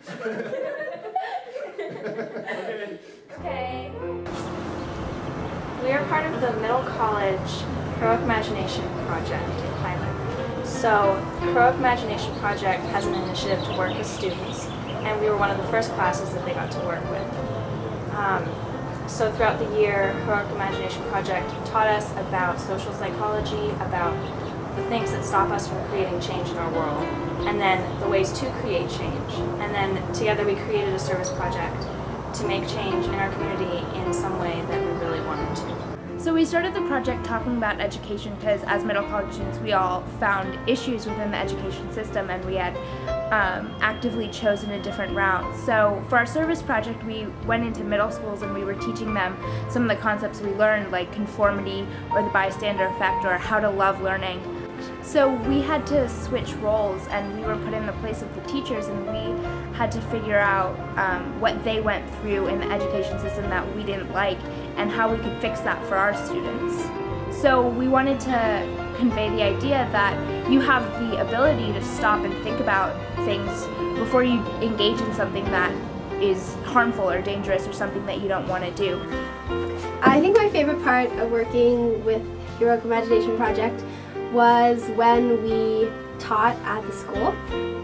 Okay. We are part of the Middle College Heroic Imagination Project in Highland. So, Heroic Imagination Project has an initiative to work with students, and we were one of the first classes that they got to work with. So throughout the year, Heroic Imagination Project taught us about social psychology, about the things that stop us from creating change in our world, and then the ways to create change. And then together we created a service project to make change in our community in some way that we really wanted to. So we started the project talking about education because as middle college students we all found issues within the education system, and we had actively chosen a different route. So for our service project we went into middle schools and we were teaching them some of the concepts we learned, like conformity or the bystander effect or how to love learning. So we had to switch roles and we were put in the place of the teachers, and we had to figure out what they went through in the education system that we didn't like and how we could fix that for our students. So we wanted to convey the idea that you have the ability to stop and think about things before you engage in something that is harmful or dangerous or something that you don't want to do. I think my favorite part of working with Heroic Imagination Project was when we taught at the school,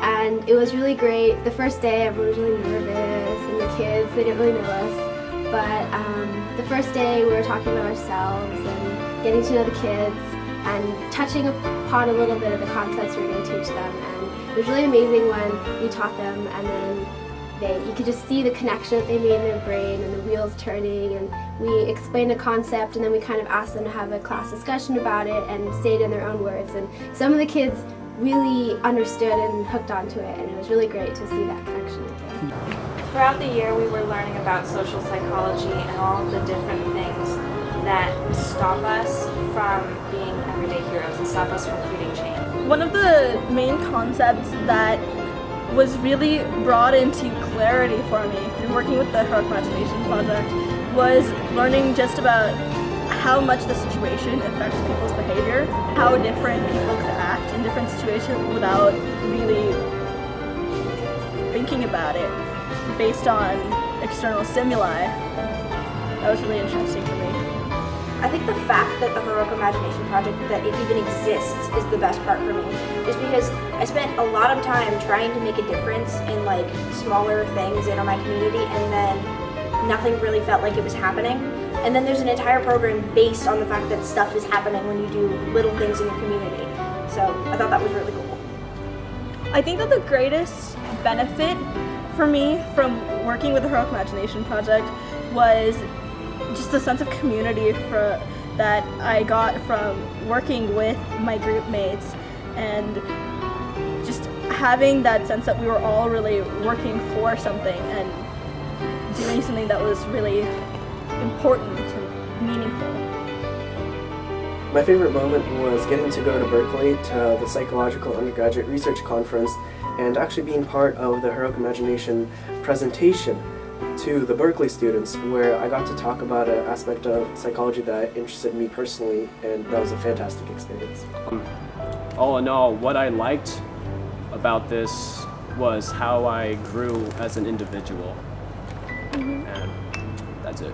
and it was really great. The first day everyone was really nervous, and the kids, they didn't really know us, but the first day we were talking about ourselves and getting to know the kids and touching upon a little bit of the concepts we were going to teach them, and it was really amazing when we taught them and then you could just see the connection that they made in their brain and the wheels turning, and we explained a concept and then we kind of asked them to have a class discussion about it and say it in their own words, and some of the kids really understood and hooked onto it, and it was really great to see that connection again. Throughout the year we were learning about social psychology and all of the different things that stop us from being everyday heroes and stop us from creating change. One of the main concepts that was really brought into clarity for me through working with the Heroic Imagination Project was learning just about how much the situation affects people's behavior, how different people could act in different situations without really thinking about it based on external stimuli. That was really interesting for me. I think the fact that the Heroic Imagination Project, that it even exists, is the best part for me. Just because I spent a lot of time trying to make a difference in like smaller things in my community, and then nothing really felt like it was happening. And then there's an entire program based on the fact that stuff is happening when you do little things in your community. So I thought that was really cool. I think that the greatest benefit for me from working with the Heroic Imagination Project was just the sense of community that I got from working with my group mates, and just having that sense that we were all really working for something and doing something that was really important and meaningful. My favorite moment was getting to go to Berkeley to the Psychological Undergraduate Research Conference and actually being part of the Heroic Imagination presentation to the Berkeley students, where I got to talk about an aspect of psychology that interested me personally, and that was a fantastic experience. All in all, what I liked about this was how I grew as an individual, and that's it.